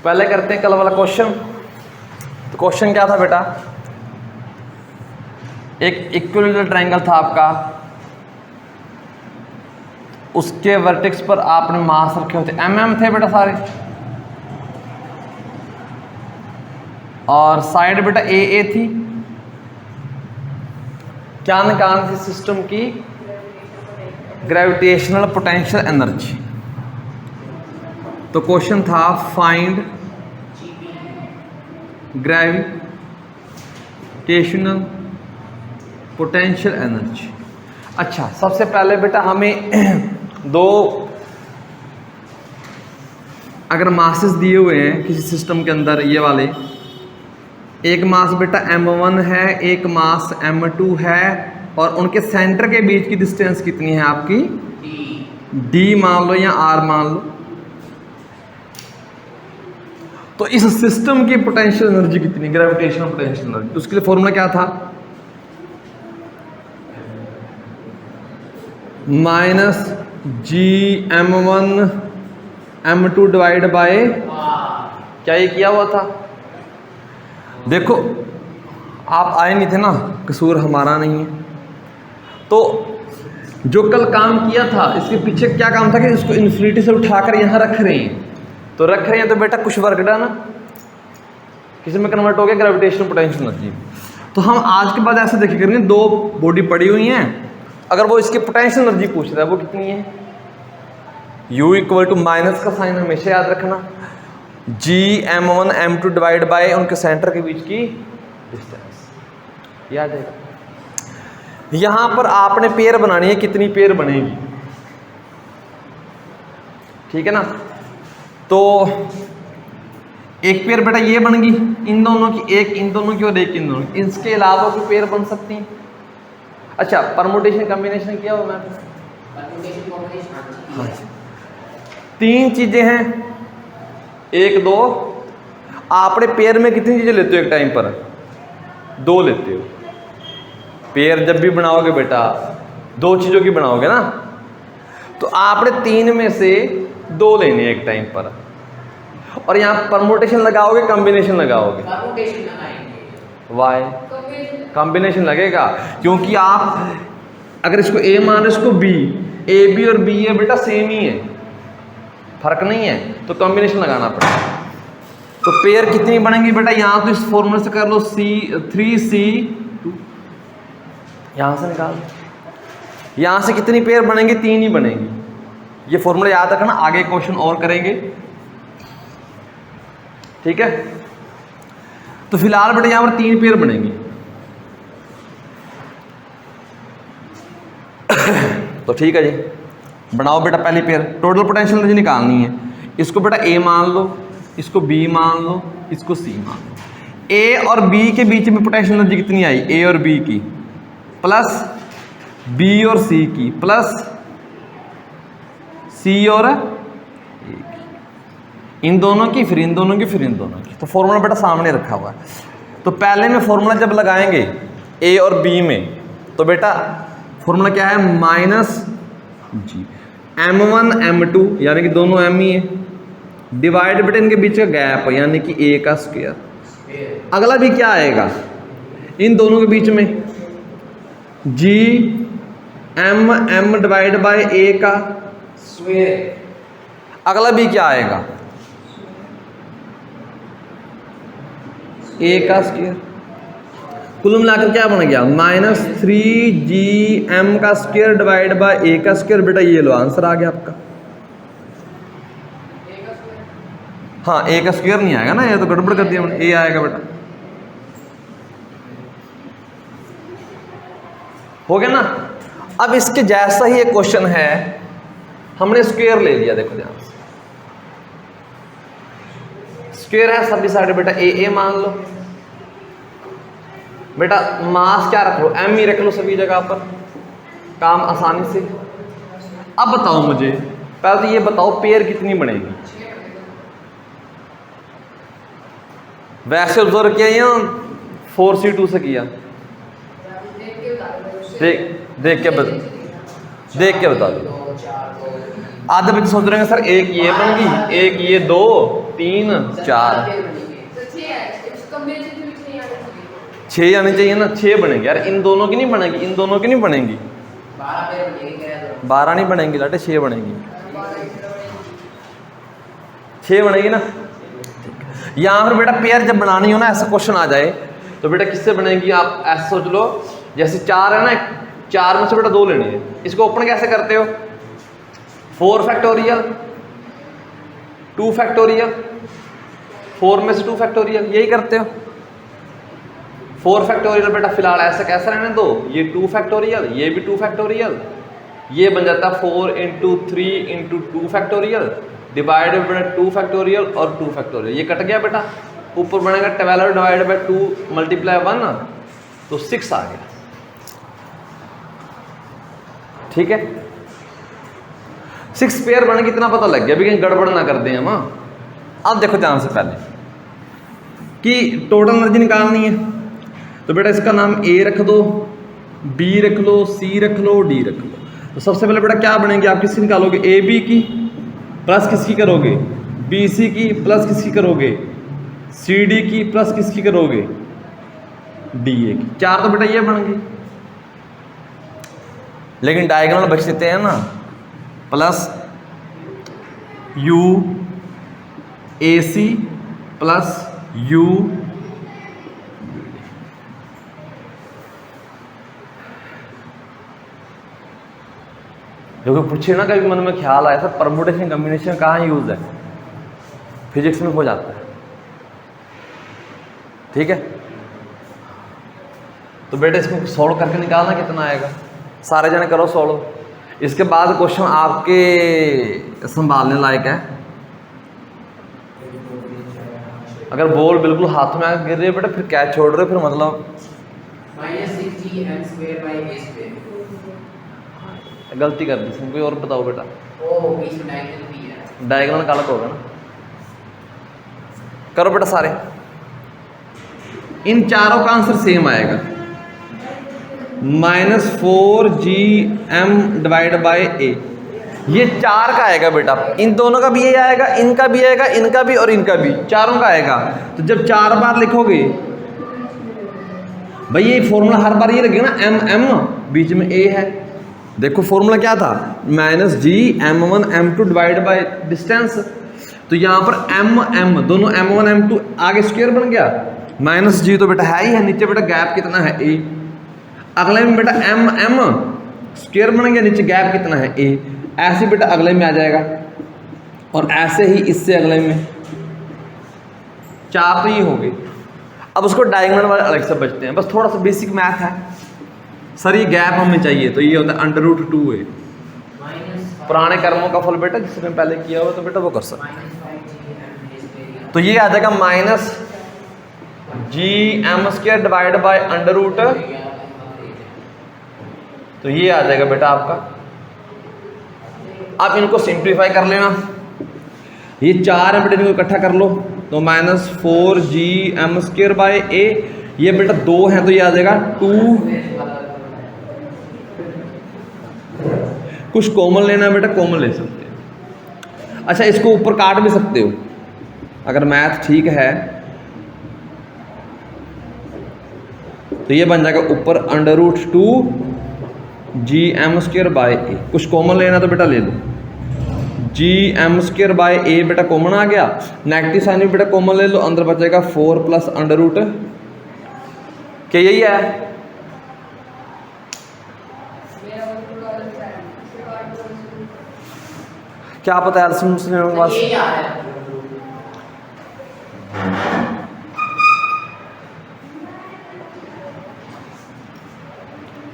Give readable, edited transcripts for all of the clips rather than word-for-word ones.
पहले करते हैं कल वाला क्वेश्चन। तो क्वेश्चन क्या था बेटा, एक इक्विलैटरल ट्रायंगल था आपका, उसके वर्टेक्स पर आपने मास रखे होते थे बेटा सारे, और साइड बेटा ए थी। क्या निकालनी थी सिस्टम की ग्रेविटेशनल पोटेंशियल एनर्जी। तो क्वेश्चन था फाइंड ग्रेविटेशनल पोटेंशियल एनर्जी। अच्छा, सबसे पहले बेटा हमें दो अगर मासेस दिए हुए हैं किसी सिस्टम के अंदर, ये वाले, एक मास बेटा m1 है, एक मास m2 है, और उनके सेंटर के बीच की डिस्टेंस कितनी है आपकी d मान लो या r मान लो। तो इस सिस्टम की पोटेंशियल एनर्जी कितनी, ग्रेविटेशनल पोटेंशियल एनर्जी, तो उसके लिए फॉर्मूला क्या था, minus gm1 m2 divide by, क्या ये किया हुआ था। देखो आप आए नहीं थे ना, कसूर हमारा नहीं है। तो जो कल काम किया था इसके पीछे क्या काम था कि इसको इन्फिनिटी से उठाकर यहाँ रख रहे हैं, तो रख रहे हैं तो बेटा कुछ वर्क डन ना किसी में कन्वर्ट हो गया ग्रेविटेशनल पोटेंशियल एनर्जी। तो हम आज के बाद ऐसे देखे करेंगे, दो बॉडी पड़ी हुई हैं, अगर वो इसकी पोटेंशियल एनर्जी पूछ रहा है वो कितनी है, U इक्वल टू माइनस का साइन हमेशा याद रखना, gm1 m2 डिवाइड बाय उनके सेंटर के बीच की डिस्टेंस, याद है। यहां पर आपने पेयर बनानी है, कितनी पेयर बनेगी, ठीक है ना। तो एक पेयर बेटा ये बन गई, इन दोनों की, एक इन दोनों की और एक इन दोनों की, इसके अलावा कोई पेयर बन सकती है। अच्छा, परमुटेशन कॉम्बिनेशन किया हुआ मैं, हाँ, तीन चीजें हैं, एक दो, आपने पेयर में कितनी चीजें लेते हो एक टाइम पर, दो लेते हो। पेयर जब भी बनाओगे बेटा दो चीजों की बनाओगे ना, तो आपने तीन में से दो लेने एक टाइम पर, और यहां परमुटेशन लगाओगे कॉम्बिनेशन लगाओगे, वाई कॉम्बिनेशन लगेगा, क्योंकि आप अगर इसको ए मान रहे इसको बी, ए बी और बी ए बेटा सेम ही है, फर्क नहीं है, तो कॉम्बिनेशन लगाना पड़ेगा। तो पेयर कितनी बनेंगी बेटा, यहां तो इस फॉर्मूले से कर लो, C3C2, यहां से निकाल लो, यहां से कितनी पेयर बनेंगी, तीन ही बनेंगी। ये फॉर्मूला याद रखना, आगे क्वेश्चन और करेंगे, ठीक है। तो फिलहाल बेटा यहां पर तीन पेयर बनेंगी। तो ठीक है जी, बनाओ बेटा पहली पेयर, टोटल पोटेंशियल एनर्जी निकालनी है। इसको बेटा ए मान लो, इसको बी मान लो, इसको सी मान लो। ए और बी के बीच में पोटेंशियल एनर्जी कितनी आई, ए और बी की, प्लस बी और सी की, प्लस सी और ए की, इन दोनों की, फिर इन दोनों की, फिर इन दोनों की। तो फॉर्मूला बेटा सामने रखा हुआ है। तो पहले में फॉर्मूला जब लगाएंगे ए और बी में, तो बेटा फॉर्मूला क्या है, माइनस जी m1 m2 यानी कि दोनों m ही है, डिवाइड बेटा इनके बीच का गैप यानी कि a का स्क्वायर। अगला भी क्या आएगा, इन दोनों के बीच में m डिवाइड बाय a का स्क्वायर। अगला भी क्या आएगा, a का स्क्वायर। कुल मिलाकर क्या बन गया, -3gm का स्क्वायर डिवाइड बाय a का स्क्वायर। बेटा ये लो आंसर आ गया आपका। हाँ, a का स्क्वायर नहीं आएगा ना, ये तो गड़बड़ कर दिया मैंने, a आएगा बेटा, हो गया ना। अब इसके जैसा ही एक क्वेश्चन है, हमने स्क्वायर ले लिया, देखो ध्यान से, स्क्वायर है सभी साइड बेटा a मान लो, बेटा मास क्या रख लो, m ही रख लो सभी जगह पर, काम आसानी से। अब बताओ मुझे, पहले तो ये बताओ पेयर कितनी बनेगी, वैसे ऑब्जर्व किया या 4C2 से किया, देख के बता दो। आधे बच्चे सोच रहे हैं सर एक ये बन गई, एक ये दो, 3 4 तो 6 है, इस कॉम्बिनेशन में 6 आने चाहिए। 6 आने चाहिए ना, 6 बनेंगे यार, इन दोनों की नहीं बनेगी, इन दोनों की नहीं बनेगी, 12 पेयर बनेंगे। 12 नहीं बनेंगी लाटे, 6 बनेंगी, 6 बनेगी ना। यहाँ पर बेटा पेयर जब बनानी हो ना, ऐसा क्वेश्चन आ जाए तो बेटा किससे बनेगी, आप ऐसा सोच लो जैसे 4 है ना, 4 में से बेटा 2 लेने हैं, इसको ओपन कैसे करते हो, 4 फैक्टोरियल 2 फैक्टोरियल, 4 में से 2 फैक्टोरियल, यही करते हो। 4 फैक्टोरियल बेटा फिलहाल ऐसा कैसा रहने दो, ये 2 फैक्टोरियल, ये भी 2 फैक्टोरियल, ये बन जाता है 4 × 3 × 2 फैक्टोरियल डिवाइडेड बाय 2 फैक्टोरियल और 2 फैक्टोरियल, ये कट गया बेटा, ऊपर बनेगा 12 डिवाइडेड बाय 2 मल्टीप्लाई 1, तो 6 आ गया। ठीक है, 6 पेयर बने, कितना पता लग गया, अभी कहीं गड़बड़ ना कर दें हम। अब देखो ध्यान से पहले कि टोटल एनर्जी निकालनी है, तो बेटा इसका नाम ए रख दो, बी रख लो, सी रख लो, डी रख लो। तो सबसे पहले बेटा क्या बनेंगे, आप किसकी निकालोगे, ए बी की प्लस किसकी करोगे, बी सी की प्लस किसकी करोगे, सी डी की प्लस किसकी करोगे, डी ए की। 4 तो बेटा ये बन गई, लेकिन डायगोनल बच देते हैं ना, plus U A C plus U, क्योंकि पूछे ना कभी मन में ख्याल आया था परमुटेशन कम्बिनेशन कहाँ यूज है, फिजिक्स में हो जाता है। ठीक है, तो बेटा इसको सॉल्व करके निकालना कितना आएगा, सारे जने करो सॉल्व। इसके बाद क्वेश्चन आपके संभालने लायक है, अगर बॉल बिल्कुल हाथ में आकर गिर रही है बेटा, फिर कैच छोड़ रहे हो, फिर मतलब -6gm²/a²। गलती कर दी इसमें, कोई और बताओ बेटा। ओ बीच में डायगोनल भी है, डायगोनल काला होगा ना, करो बेटा सारे, इन चारों का आंसर सेम आएगा, -4gm/a, ये 4 का आएगा बेटा, इन दोनों का भी यही आएगा, इनका भी आएगा, इनका भी और इनका भी, चारों का आएगा। तो जब 4 बार लिखोगे भाई, ये फॉर्मूला हर बार ये लगेगा ना, m बीच में a है, देखो फॉर्मूला क्या था, -gm1 m2 divide by distance, तो यहाँ पर m दोनों m1 m2 आगे स्क्वायर बन गया, -g तो बेटा है ही है, नीचे बेटा गैप कितना है a, अगले में बेटा m स्क्वायर बन गया, नीचे गैप कितना है a, ऐसे बेटा अगले में आ जाएगा, और ऐसे ही इससे अगले में, 4 तो ये हो गए। अब उसको डायगोनल वाले अलग से बचते हैं, बस थोड़ा सा बेसिक मैथ है सर, ये गैप हमें चाहिए, तो ये होता है √2a। पुराने कर्मों का फल बेटा जिसने पहले किया हो तो बेटा वो कर सकते, तो ये आ जाएगा -gm² डिवाइड बाय √, तो ये आ जाएगा बेटा आपका। आप इनको सिंप्लीफाई कर लेना, ये 4 है बेटा, इनको इकट्ठा कर लो, तो -4gm²/a, ये बेटा 2 है तो ये आ जाएगा 2, कुछ कॉमन लेना है बेटा, कॉमन ले सकते हैं। अच्छा, इसको ऊपर काट भी सकते हो अगर मैथ ठीक है, तो ये बन जाएगा ऊपर √2gm²/a, कुछ कॉमन लेना तो बेटा ले लो, gm²/a बेटा कॉमन आ गया, नेगेटिव साइन भी बेटा कॉमन ले लो, अंदर बचेगा 4 + √, क्या यही है, क्या पता है मुस्लिम के पास,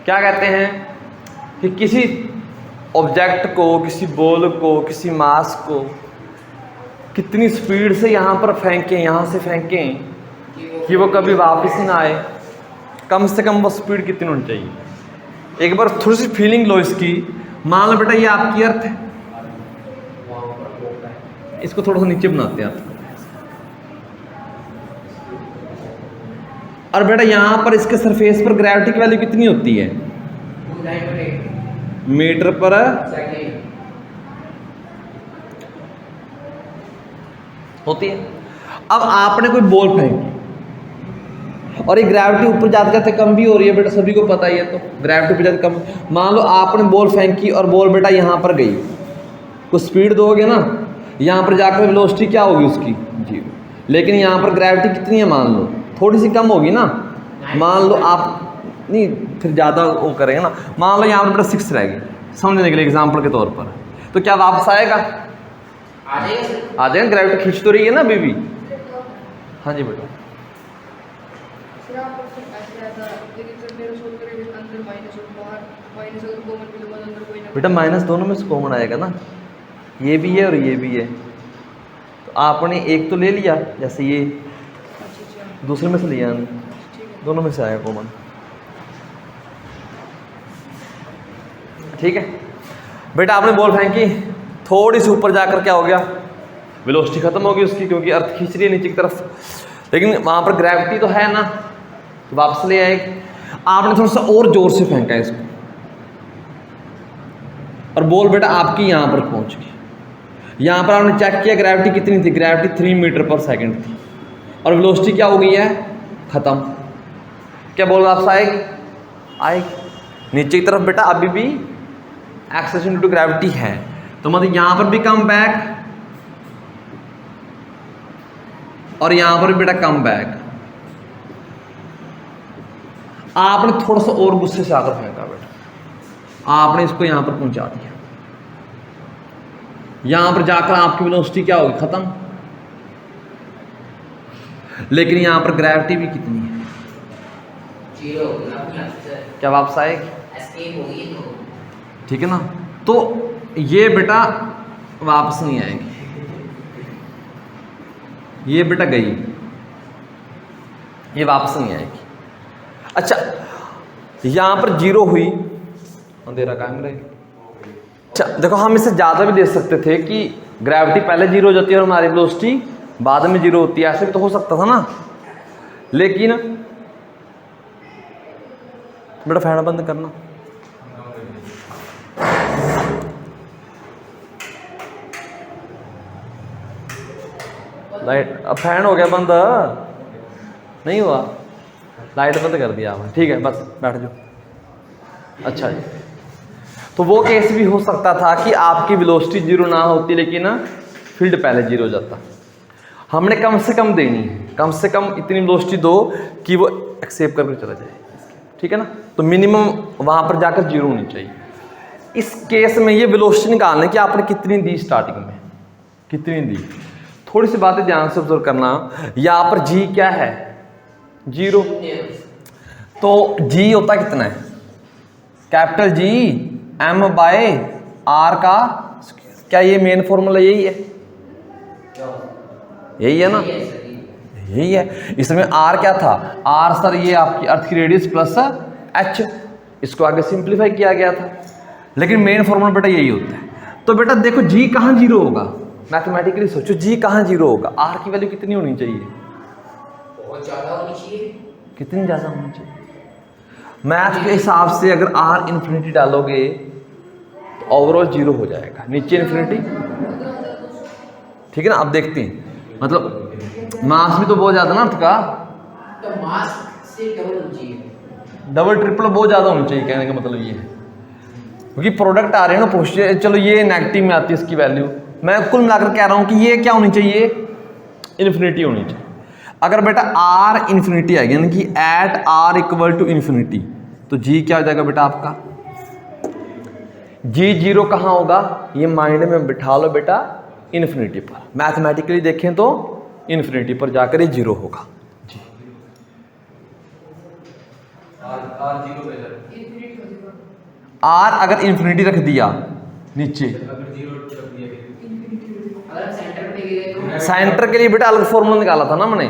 क्या कहते हैं कि किसी ऑब्जेक्ट को, किसी बॉल को, किसी मास को कितनी स्पीड से यहाँ पर फेंकें, यहाँ से फेंकें कि वो कभी वापस ही ना आए, कम से कम वो स्पीड कितनी होनी चाहिए। एक बार थोड़ी सी फीलिंग लो इसकी, मान लो बेटा ये आपकी अर्थ है, इसको थोड़ा सा नीचे बनाते हैं आप, और बेटा यहाँ पर इसके सरफेस पर ग्रेविटी की वैल्यू कितनी होती है, मीटर पर होती है। अब आपने कोई बॉल फेंकी और ये ग्रेविटी ऊपर जाते जाते कम भी हो रही है बेटा, सभी को पता ही है। तो ग्रेविटी ऊपर जाते कम, मान लो आपने बॉल फेंकी और बॉल बेटा यहाँ पर गई, कुछ स्पीड दोगे ना, यहाँ पर जाकर वेलोसिटी क्या होगी उसकी, 0। लेकिन यहाँ पर ग्रेविटी कितनी है, मान लो थोड़ी सी कम होगी ना, मान लो आप नहीं फिर ज़्यादा वो करेंगे ना, मान लो यहाँ पर बेटा 6 रहेगी, समझने के लिए एग्जाम्पल के तौर पर, तो क्या वापस आएगा, आ जाएगा। ग्रेविटी खींच तो रही है ना अभी भी। हाँ जी बेटा, सर आप ऐसे आता लेकिन सर मेरा सोच करेंगे अंदर माइनस और बाहर माइनस, अगर कॉमन भी लूंगा अंदर कोई ना बेटा माइनस दोनों में से कॉमन आएगा ना, ये भी है और ये भी है। तो आपने एक तो ले लिया, जैसे ये अच्छा दूसरे में से लिया नहीं, ठीक है। दोनों में से आया कॉमन। ठीक है बेटा, आपने बॉल फेंकी, थोड़ी सी ऊपर जाकर क्या हो गया, वेलोसिटी खत्म हो गई उसकी, क्योंकि अर्थ खींच रही है नीचे की तरफ, लेकिन वहां पर ग्रेविटी तो है ना, तो वापस ले आएगी। आपने थोड़ा सा और जोर से फेंका इसको और बॉल बेटा आपकी यहां पर पहुंच गई। यहां पर आपने चेक किया ग्रेविटी कितनी थी, ग्रेविटी 3 मीटर पर सेकंड थी, और वेलोसिटी क्या हो गई है, खत्म। क्या बॉल वापस आएगी, आएगी। नीचे की तरफ बेटा अभी भी एक्सेलरेशन ड्यू टू ग्रेविटी है, तो मतलब यहां पर भी कम बैक और यहां पर भी बेटा कम बैक। आपने थोड़ा सा और गुस्से से आकर फेंका बेटा, आपने इसको यहां पर पहुंचा दिया, यहां पर जाकर आपकी वेलोसिटी क्या होगी, खत्म। लेकिन यहां पर ग्रेविटी भी कितनी है, 0 होगा ना, क्या वापस आएगी, एस्केप होगी तो ठीक है ना। तो ये बेटा वापस नहीं आएगी, ये बेटा गई, ये वापस नहीं आएगी। अच्छा यहां पर 0 हुई, अंधेरा कायम रहेगी। अच्छा देखो, हम इससे ज़्यादा भी दे सकते थे कि ग्रेविटी पहले 0 हो जाती है और हमारी वेलोसिटी बाद में 0 होती है, ऐसे भी तो हो सकता था ना। लेकिन बेटा फैन बंद करना, लाइट, अब फैन हो गया बंद, नहीं हुआ, लाइट बंद कर दिया आपने, ठीक है बस बैठ जाओ। अच्छा जी, तो वो केस भी हो सकता था कि आपकी वेलोसिटी 0 ना होती, लेकिन फील्ड पहले 0 हो जाता। हमने कम से कम देनी है, कम से कम इतनी वेलोसिटी दो कि वो एक्सेप्ट करके चला जाए, ठीक है ना। तो मिनिमम वहाँ पर जाकर 0 होनी चाहिए। इस केस में ये वेलोसिटी निकालने की आपने कितनी दी, स्टार्टिंग में कितनी दी, थोड़ी सी बातें ध्यान से ऑब्जर्व करना। यहाँ पर जी क्या है, 0, तो जी होता कितना है, कैपिटल जी m/r का, क्या ये मेन फॉर्मूला यही है, यही है ना, यही है। इसमें r क्या था, r सर ये आपकी अर्थ की रेडियस प्लस h, इसको आगे सिंप्लीफाई किया गया था, लेकिन मेन फॉर्मूला बेटा यही होता है। तो बेटा देखो g कहाँ 0 होगा, मैथमेटिकली सोचो g कहाँ 0 होगा, r की वैल्यू कितनी होनी चाहिए, बहुत ज़्यादा होनी चाहिए, कितनी ज़्यादा होनी चाहिए। मैथ के हिसाब से अगर r इन्फिनिटी डालोगे तो ओवरऑल 0 हो जाएगा, नीचे इन्फिनिटी, ठीक है ना। अब देखते हैं, मतलब मास भी तो बहुत ज़्यादा ना अर्थ का, तो मास से डबल होनी चाहिए, डबल ट्रिपल बहुत ज़्यादा होनी चाहिए, कहने का मतलब ये है, क्योंकि प्रोडक्ट आ रहे हैं ना पोस्टर, चलो ये नेगेटिव में आती है इसकी वैल्यू, मैं कुल मिलाकर कह रहा हूँ कि ये क्या होनी चाहिए, इन्फिनिटी होनी चाहिए। अगर बेटा r इन्फिनिटी आएगी, यानी कि at r equal to infinity, तो g क्या हो जाएगा बेटा आपका, g 0 कहाँ होगा, ये माइंड में बिठा लो बेटा, इन्फिनिटी पर। मैथमेटिकली देखें तो इन्फिनिटी पर जाकर ये 0 होगा जी, r अगर इन्फिनिटी रख दिया नीचे, अगर सेंटर पे गए तो सेंटर के लिए बेटा अलग फॉर्मूला निकाला था ना मैंने,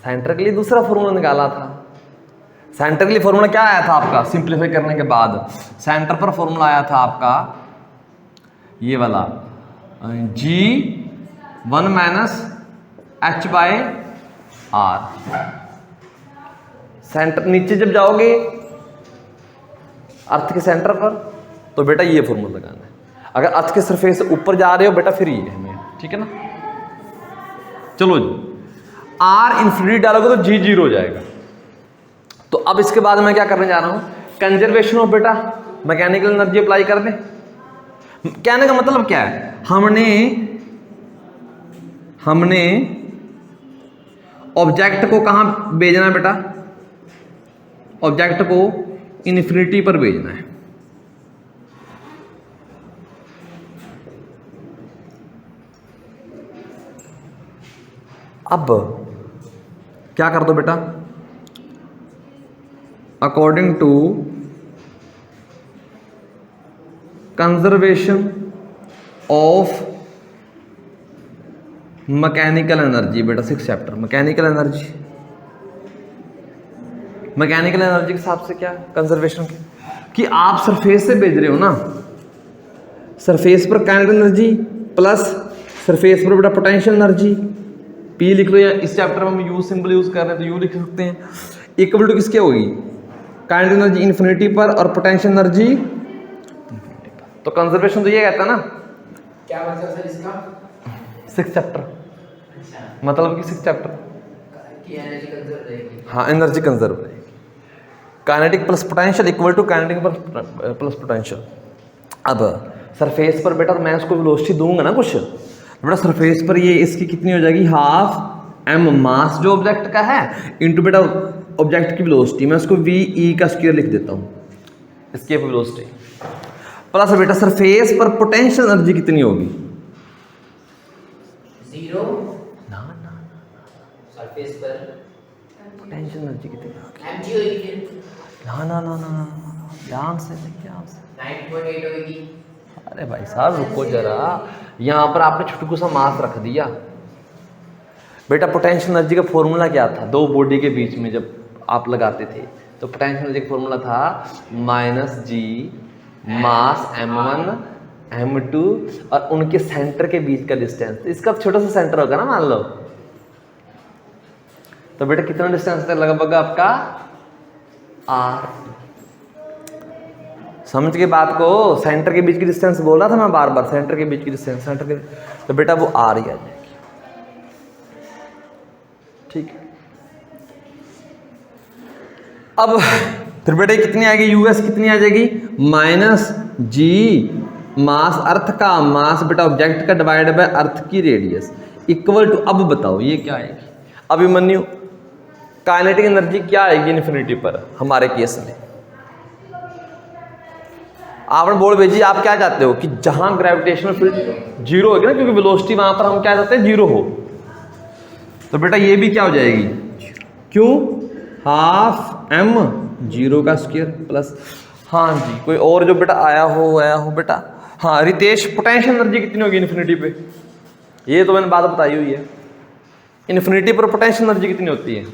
सेंटर के लिए दूसरा फॉर्मूला निकाला था। सेंटर के लिए फॉर्मूला क्या आया था आपका, सिंप्लीफाई करने के बाद सेंटर पर फॉर्मूला आया था आपका ये वाला, g1 - h/r। सेंटर नीचे जब जाओगे अर्थ के सेंटर पर, तो बेटा ये फॉर्मूला लगाना है। अगर अर्थ के सरफेस से ऊपर जा रहे हो बेटा, फिर ये है, ठीक है ना। चलो जी, आर इन्फिनिटी डालोगे तो जी जीरो हो जाएगा। तो अब इसके बाद मैं क्या करने जा रहा हूं, कंजर्वेशन ऑफ बेटा मैकेनिकल एनर्जी अप्लाई कर दें। कहने का मतलब क्या है, हमने ऑब्जेक्ट को कहां भेजना है बेटा, ऑब्जेक्ट को इन्फिनिटी पर भेजना है। अब क्या कर दो बेटा, according to conservation of mechanical energy बेटा 6 chapter mechanical energy, mechanical energy के हिसाब से क्या कंजर्वेशन कि आप सरफेस से भेज रहे हो ना, सरफेस पर काइनेटिक एनर्जी प्लस सरफेस पर बेटा पोटेंशियल एनर्जी, पी लिख लो, या इस चैप्टर में हम यू सिंबल यूज कर रहे हैं तो यू लिख सकते हैं, इक्वल टू किसके होगी, काइनेटिक एनर्जी इन्फिनिटी पर और पोटेंशियल एनर्जी इन्फिनिटी पर। तो कंजर्वेशन तो ये कहता है ना, क्या मतलब सर इसका? 6 चैप्टर, अच्छा, मतलब कि 6 चैप्टर कि एनर्जी कंजर्व रहेगी। हाँ, एनर्जी कंजर्व रहेगी, kinetic plus potential equal to kinetic plus potential. अब सरफेस पर बेटा मैं उसको वेलोसिटी दूंगा ना कुछ, बेटा सरफेस पर ये इसकी कितनी हो जाएगी, हाफ एम मास जो ऑब्जेक्ट का है इनटू बेटा ऑब्जेक्ट की वेलोसिटी, मैं उसको वी ई का स्क्वायर लिख देता हूँ, इसकी वेलोसिटी प्लस बेटा सरफेस पर पोटेंशियल एनर्जी कितनी होगी, 0 ना ना सरफेस पर पोटेंशियल एनर्जी कितनी होगी, mg होगी फिर ना ना ना ना ना, ध्यान से ध्यान से, 9.8 होगी। अरे भाई साहब रुको जरा, यहाँ पर आपने छुटकू सा मास रख दिया बेटा। पोटेंशियल एनर्जी का फॉर्मूला क्या था, दो बॉडी के बीच में जब आप लगाते थे तो पोटेंशियल एनर्जी का फॉर्मूला था माइनस जी मास m1 m2 और उनके सेंटर के बीच का डिस्टेंस, इसका छोटा सा सेंटर होगा ना मान लो, तो बेटा कितना डिस्टेंस तक लगभग आपका r, समझ के बात को, सेंटर के बीच की डिस्टेंस बोल रहा था मैं बार बार, सेंटर के बीच की डिस्टेंस, सेंटर के, तो बेटा वो आर ही आ जाएगी, ठीक है। अब फिर बेटा कितनी आएगी, यूएस कितनी आ जाएगी, माइनस जी मास अर्थ का, मास बेटा ऑब्जेक्ट का डिवाइड बाय अर्थ की रेडियस इक्वल टू, अब बताओ ये क्या आएगी, अभिमन्यु काइनेटिक एनर्जी क्या आएगी इन्फिनिटी पर हमारे केस में, आपने बोल भेजी आप क्या चाहते हो कि जहां ग्रेविटेशनल फील्ड जीरो होगी ना, क्योंकि वेलोसिटी वहां पर हम क्या चाहते हैं जीरो हो, तो बेटा ये भी क्या हो जाएगी, क्यों, हाफ एम जीरो का स्क्वायर प्लस, हाँ जी कोई और जो बेटा आया हो बेटा, हाँ रितेश पोटेंशियल एनर्जी कितनी होगी इन्फिनिटी पे, ये तो मैंने बात बताई हुई है, इन्फिनिटी पर पोटेंशियल एनर्जी कितनी होती है,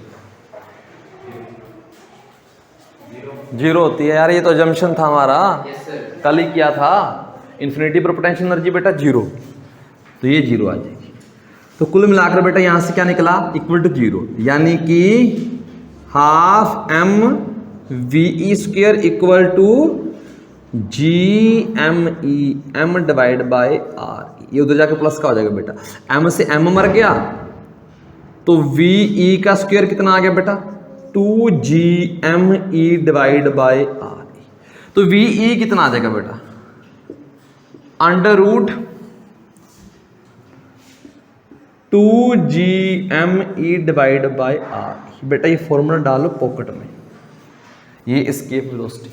जीरो होती है यार, ये तो जंक्शन था हमारा, कल ही किया था, इन्फिनिटी पर पोटेंशियल एनर्जी बेटा जीरो, तो ये जीरो आ जाएगी। तो कुल मिलाकर बेटा यहां से क्या निकला, इक्वल टू जीरो, यानी कि half M V E square equal to G M E, M divide by R, ये उधर जाके प्लस का हो जाएगा बेटा, एम से एम मर गया तो वी ई का स्क्वायर कितना आ गया बेटा, 2gme डिवाइड बाय आर, तो वी ई कितना आ जाएगा बेटा, under root 2gme divide by R, बेटा ये फॉर्मूला डालो पॉकेट में, ये escape velocity,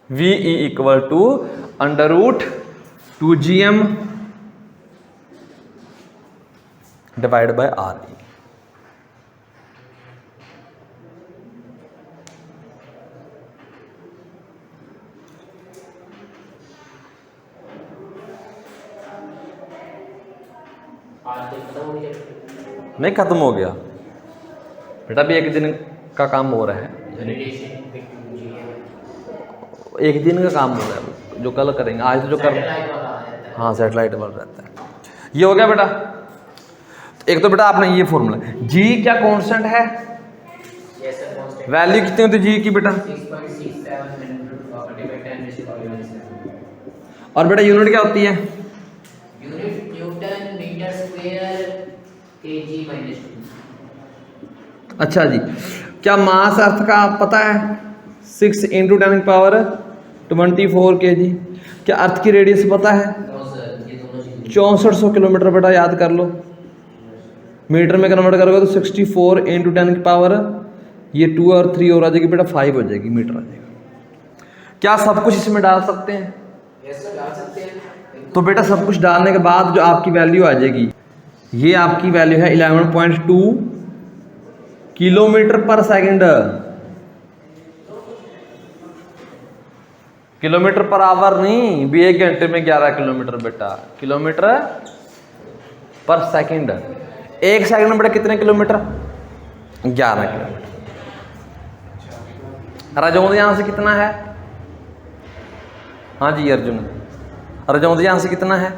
V E equal to under root 2gm divide by R E. नहीं खत्म हो गया बेटा, भी एक दिन का काम हो रहा है, एक दिन का काम हो रहा है जो कल करेंगे, आज तो जो कर, हाँ सेटेलाइट वाला रहता है। ये हो गया बेटा, एक तो बेटा आपने ये फॉर्मूला, जी क्या कांस्टेंट है, वैल्यू कितनी होती है जी की बेटा, और बेटा यूनिट क्या होती है? Unit newton metre square kg minus 2। अच्छा जी, क्या मास अर्थ का पता है? 6 × 10⁻24 kg। क्या अर्थ की रेडियस पता है? ये दोनों चीजें 6400 किलोमीटर। बेटा याद कर लो, मीटर में कन्वर्ट करोगे तो 64 × 10 की पावर ये 2 और 3 और आ जाएगी बेटा 5 हो जाएगी, मीटर आ जाएगा। क्या सब कुछ इसमें डाल सकते हैं? ऐसा डाल सकते हैं। तो बेटा सब कुछ डालने के बाद जो आपकी वैल्यू आ जाएगी, ये आपकी वैल्यू है 11.2 किलोमीटर पर सेकंड। किलोमीटर पर आवर नहीं भी, 1 घंटे में 11 किलोमीटर बेटा, किलोमीटर पर सेकंड। 1 सेकंड में बेटा कितने किलोमीटर? 11 किलोमीटर। रजौंद यहां से कितना है? हाँ जी अर्जुन, रजौंद यहां से कितना है?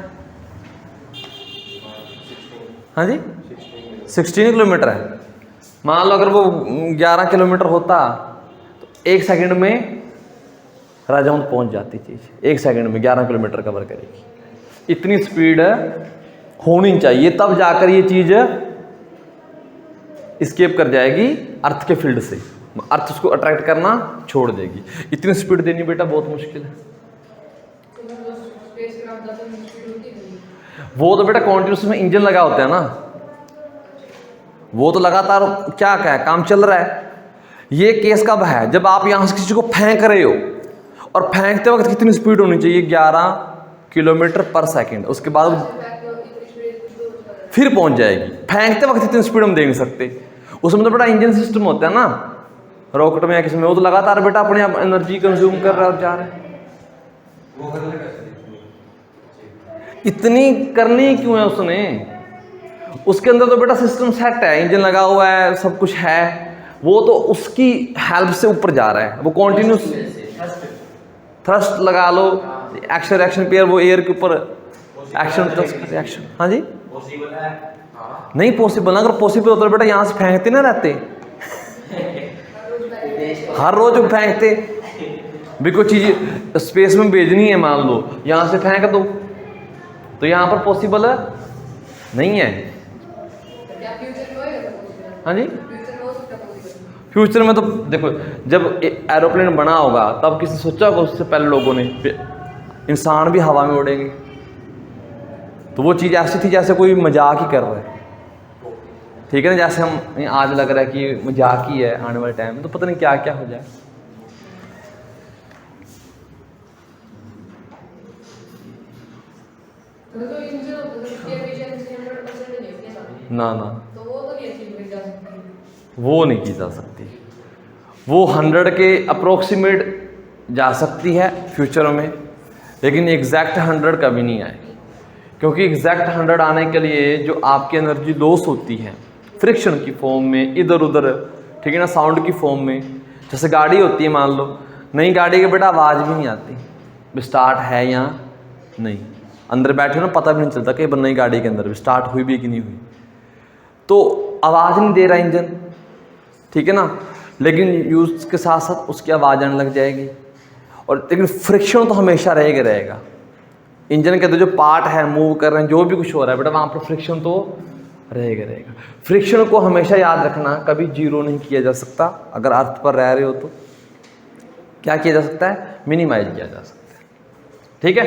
हाँ जी 16 किलोमीटर है। मान लो अगर वो 11 किलोमीटर होता तो 1 सेकंड में राजौंद पहुंच जाती चीज़। 1 सेकंड में 11 किलोमीटर कवर करेगी। इतनी स्पीड होनी चाहिए, तब जाकर ये चीज़ एस्केप कर जाएगी अर्थ के फील्ड से, अर्थ उसको अट्रैक्ट करना छोड़ देगी। इतनी स्पीड देनी बेटा बहुत मुश्किल है। स्पेसक्राफ्ट ज़्यादा स्पीड होती है। वो तो बेटा कॉन्टिन्यूस में इंजन लगा होता है ना, वो तो लगातार क्या क्या है, काम चल रहा है। ये केस कब है? जब आप यहां से किसी को फेंक रहे हो, और फेंकते वक्त कितनी स्पीड होनी चाहिए? 11 किलोमीटर पर सेकंड। उसके बाद फिर पहुंच जाएगी। फेंकते वक्त इतनी स्पीड हम दे नहीं सकते। उसमें तो बड़ा इंजन सिस्टम होता है ना, रॉकेट में या किसी में, वो तो लगातार बेटा अपने आप एनर्जी कंज्यूम कर रहा है और जा रहा है। इतनी करनी क्यों है उसने? उसके अंदर तो बेटा सिस्टम सेट है, इंजन लगा हुआ है, सब कुछ है। वो तो उसकी हेल्प से ऊपर जा रहा है। वो कॉन्टिन्यूस थ्रस्ट लगा लो, एक्शन रिएक्शन पेयर, वो एयर के ऊपर एक्शन थ्रस्ट रिएक्शन। हाँ जी पॉसिबल है? नहीं पॉसिबल। अगर पॉसिबल होता तो बेटा यहाँ से फेंकते ना रहते, हर रोज फेंकते भी। कोई चीज स्पेस में भेजनी है, मान लो यहाँ से फेंक दो, तो यहाँ पर पॉसिबल नहीं है। क्या फ्यूचर में होएगा? हाँ जी फ्यूचर में हो सकता है possible? फ्यूचर में तो देखो, जब एरोप्लेन बना होगा तब किसी सोचा होगा उससे पहले लोगों ने इंसान भी हवा में उड़ेंगे? तो वो चीज़ ऐसी थी जैसे कोई मजाक ही कर रहा है, ठीक है ना। जैसे हम आज लग रहा है कि मजाक ही है, आने वाले टाइम में तो पता नहीं क्या क्या हो जाए। तो इंजन की एफिशिएंसी 100% नहीं है ना, ना ना, तो वो तो नहीं अचीव की जा सकती। वो नहीं की जा सकती। वो 100 के अप्रोक्सीमेट जा सकती है फ्यूचर में, लेकिन एग्जैक्ट 100 कभी नहीं आएगी। क्योंकि एग्जैक्ट 100 आने के लिए जो आपकी एनर्जी लॉस होती है फ्रिक्शन की फॉर्म में, इधर उधर, ठीक है ना, साउंड की फॉर्म में। जैसे गाड़ी होती है, मान लो नई गाड़ी की बेटा आवाज़ भी नहीं आती, स्टार्ट है या नहीं। अंदर बैठे हो ना, पता भी नहीं चलता कि नई गाड़ी के अंदर स्टार्ट हुई भी कि नहीं हुई, तो आवाज़ नहीं दे रहा इंजन, ठीक है ना। लेकिन यूज़ के साथ साथ उसकी आवाज़ आने लग जाएगी। और लेकिन फ्रिक्शन तो हमेशा रहेगा रहेगा। इंजन के अंदर जो पार्ट है मूव कर रहे हैं, जो भी कुछ हो रहा है बेटा, वहाँ पर फ्रिक्शन तो रहेगा रहेगा। फ्रिक्शन को हमेशा याद रखना, कभी जीरो नहीं किया जा सकता। अगर अर्थ पर रह रहे हो तो क्या किया जा सकता है? मिनिमाइज किया जा सकता है, ठीक है।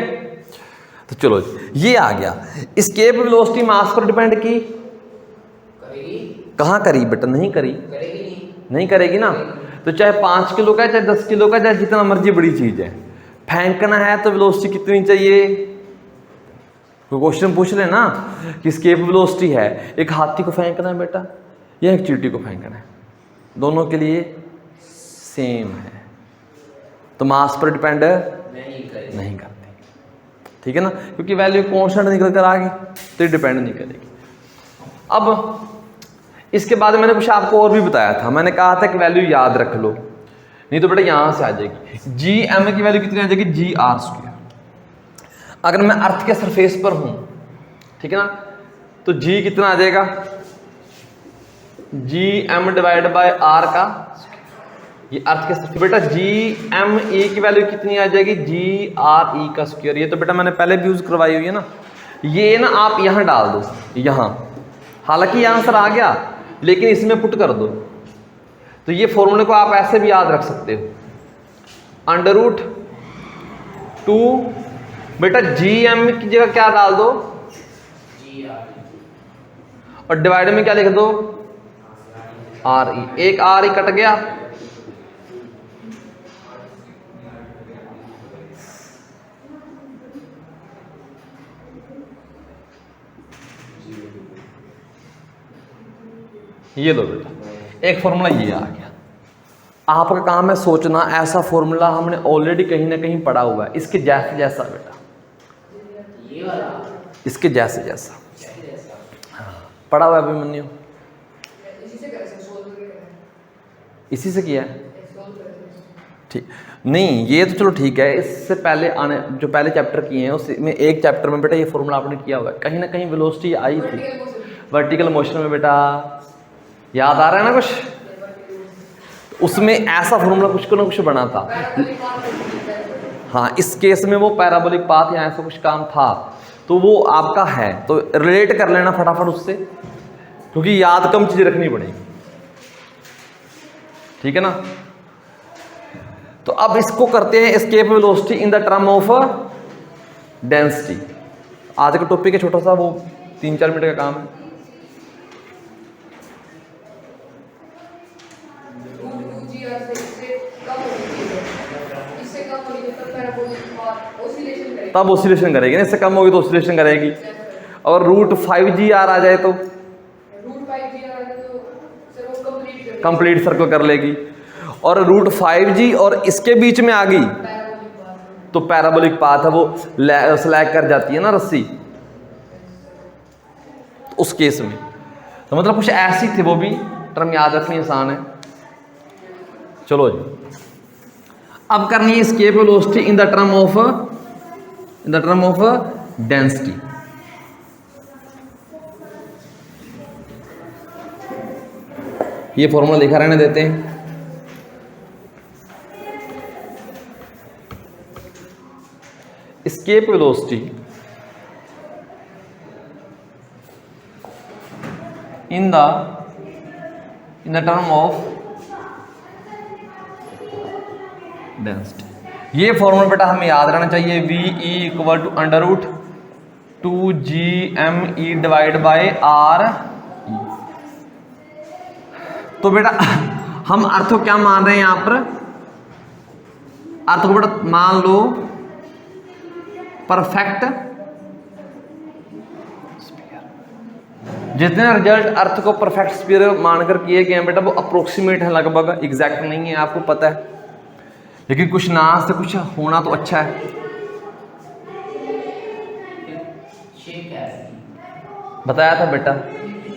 तो चलो ये आ गया। एस्केप वेलोसिटी मास पर डिपेंड की, करेगी? कहाँ करी बेटा? नहीं करी, करेगी नहीं करेगी ना। तो चाहे 5 किलो का, चाहे 10 किलो का, चाहे जितना मर्जी बड़ी चीज़ है, फेंकना है तो वेलोसिटी कितनी चाहिए? कोई क्वेश्चन पूछ ले ना कि एस्केप वेलोसिटी है, एक हाथी को फेंकना है बेटा या एक चींटी को फेंकना है, दोनों के लिए सेम है, तो मास पर डिपेंड नहीं करती, ठीक है ना। क्योंकि वैल्यू कॉन्स्टेंट निकल कर आ गई तो ये डिपेंड नहीं करेगी। अब इसके बाद मैंने कुछ आपको और भी बताया था। मैंने कहा था कि वैल्यू याद रख लो, नहीं तो बेटा यहाँ से आ जाएगी। जी एम की वैल्यू कितनी आ जाएगी? जी आर स्क्वायर। अगर मैं अर्थ के सरफेस पर हूं, ठीक है ना, तो जी कितना आ जाएगा? G M divide by R का, ये अर्थ के बेटा जी एम ई की वैल्यू कितनी आ जाएगी, जी आर ई का स्क्वायर। ये तो बेटा मैंने पहले भी यूज करवाई हुई है ना। ये ना आप यहाँ डाल दो, यहाँ, हालांकि यहाँ आंसर आ गया लेकिन इसमें पुट कर दो। तो ये फॉर्मूले को आप ऐसे भी याद रख सकते हो, √2 बेटा जी एम की जगह क्या डाल दो, और डिवाइड में क्या लिख दो, आर ई। एक आर ई कट गया, ये लो बेटा, एक फॉर्मूला ये आ गया। आपका काम है सोचना, ऐसा फॉर्मूला हमने ऑलरेडी कहीं ना कहीं पढ़ा हुआ है, इसके जैसे जैसा बेटा, ये वाला इसके जैसे जैसा पढ़ा हुआ है अभिमन्यु, इसी से करें सर, सोल्व करके करें, इसी से किया है। सोल्व करें। ठीक नहीं, ये तो चलो ठीक है, इससे पहले आने जो पहले चैप्टर किए हैं उसमें एक चैप्टर में बेटा ये फॉर्मूला आपने किया हुआ है, कहीं ना कहीं वेलोसिटी आई थी वर्टिकल मोशन में बेटा, याद आ रहा है ना कुछ, उसमें ऐसा फॉर्मूला कुछ ना कुछ बना था। हाँ, इस केस में वो पैराबोलिक पाथ या ऐसा कुछ काम था, तो वो आपका है, तो रिलेट कर लेना फटाफट उससे, क्योंकि याद कम चीजें रखनी पड़ेगी, ठीक है ना। तो अब इसको करते हैं escape velocity in the term of density. आज का टॉपिक है छोटा सा, वो 3-4 मिनट का काम है। तब ऑसिलेशन करेगी ना, इससे कम होगी तो ऑसिलेशन करेगी। और √5G R आ जाए तो कंप्लीट सर्कल कर लेगी, और √5G और इसके बीच में आ गई तो पैराबोलिक पाथ है, वो स्लैग कर जाती है ना रस्सी, उस केस में। तो मतलब कुछ ऐसी थी, वो भी टर्म याद रखनी आसान है। चलो जी, अब करनी है escape velocity in the term of density. ये फॉर्मूला लिखा रहने देते हैं। Escape velocity in the term of density. ये फॉर्मूला बेटा हमें याद रहना चाहिए, VE = √2GME divide bye R। तो बेटा हम अर्थ को क्या मान रहे हैं यहाँ पर, अर्थ को बेटा मान लो परफेक्ट स्फीयर। जितने रिजल्ट अर्थ को परफेक्ट स्फीयर मानकर किए गए हैं बेटा, वो अप्रोक्सीमेट है, लगभग एग्जैक्ट नहीं है, आपको पता है, लेकिन कुछ ना से कुछ होना तो अच्छा है। बताया था बेटा,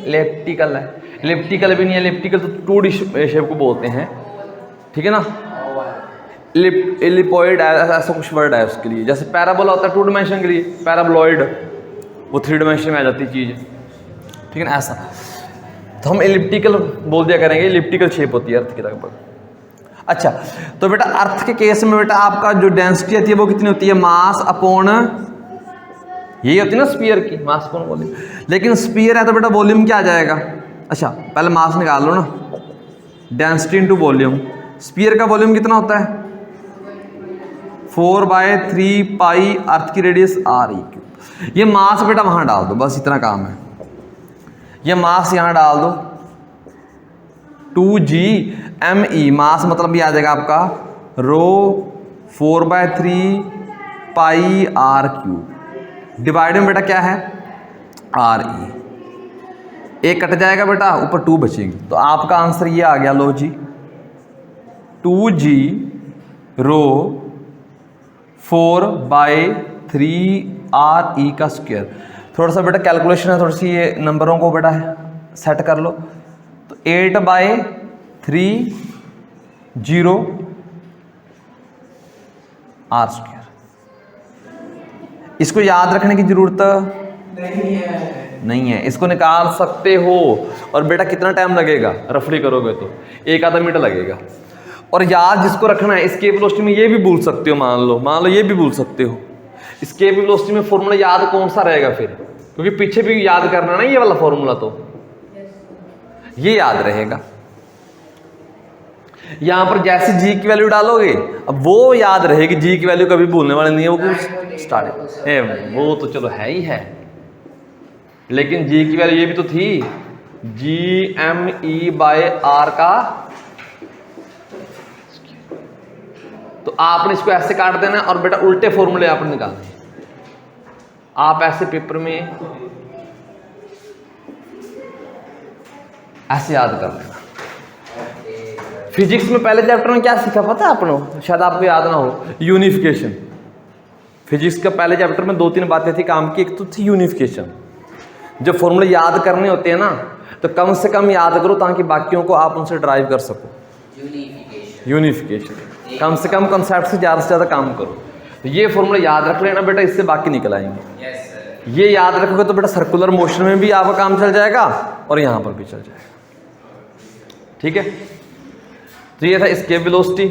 इलिप्टिकल है, इलिप्टिकल भी नहीं है, इलिप्टिकल तो 2D शेप को बोलते हैं, ठीक है ना। इलिपॉइड ऐसा कुछ वर्ड है उसके लिए, जैसे पैराबोला होता है 2 डायमेंशन के लिए, पैराबोलॉइड वो 3 डायमेंशन में आ जाती चीज़, ठीक है ना। ऐसा तो हम इलिप्टिकल बोल दिया करेंगे, इलिप्टिकल शेप होती है अर्थ की लगभग। अच्छा, तो बेटा अर्थ के केस में बेटा आपका जो डेंसिटी आती है वो कितनी होती है, मास अपॉन, यही होती है ना स्फीयर की, मास अपॉन वॉल्यूम। लेकिन स्फीयर है तो बेटा वॉल्यूम क्या आ जाएगा, अच्छा पहले मास निकाल लो ना, डेंसिटी इंटू वॉल्यूम। स्फीयर का वॉल्यूम कितना होता है, 4/3 पाई अर्थ की रेडियस RE3। ये मास बेटा वहां डाल दो, बस इतना काम है, ये मास यहां डाल दो, 2GME मास मतलब ये आ जाएगा आपका ρ4/3 पाई R3 डिवाइड में बेटा क्या है RE। एक कट जाएगा बेटा, ऊपर 2 बचेंगे, तो आपका आंसर ये आ गया, लो जी 2G ρ4/3 RE का स्क्वायर। थोड़ा सा बेटा कैलकुलेशन है, थोड़ी सी ये नंबरों को बेटा सेट कर लो, तो 8/3 0 R²। इसको याद रखने की जरूरत नहीं है, इसको निकाल सकते हो। और बेटा कितना टाइम लगेगा, रफली करोगे तो 1 आधा मिनट लगेगा। और याद जिसको रखना है एस्केप वेलोसिटी में ये भी भूल सकते हो, मान लो ये भी भूल सकते हो। एस्केप वेलोसिटी में फॉर्मूला याद कौन सा रहेगा फिर, क्योंकि पीछे भी याद करना ना ये वाला फॉर्मूला, तो ये याद रहेगा। यहां पर जैसे जी की वैल्यू डालोगे अब वो याद रहेगी, जी की वैल्यू कभी भूलने वाले नहीं है, वो कुछ स्टार्ट वो तो चलो है ही है, लेकिन जी की वैल्यू ये भी तो थी GME/R का, तो आपने इसको ऐसे काट देना और बेटा उल्टे फॉर्मूले आपने निकालने। आप ऐसे पेपर में ऐसे याद कर लेना। फिजिक्स में पहले चैप्टर में क्या सीखा पता है आपने, शायद आपको याद ना हो, यूनिफिकेशन। फिजिक्स का पहले चैप्टर में 2-3 बातें थी काम की, एक तो थी यूनिफिकेशन। जब फॉर्मूले याद करने होते हैं ना तो कम से कम याद करो ताकि बाकियों को आप उनसे ड्राइव कर सको। यूनिफिकेशन कम से कम कंसेप्ट से ज़्यादा काम करो। तो ये फॉर्मूला याद रख लेना बेटा, इससे बाकी निकल आएंगे। ये याद रखोगे तो बेटा सर्कुलर मोशन में भी आपका काम चल जाएगा और यहाँ पर भी चल जाएगा। ठीक है, तो ये था एस्केप वेलोसिटी।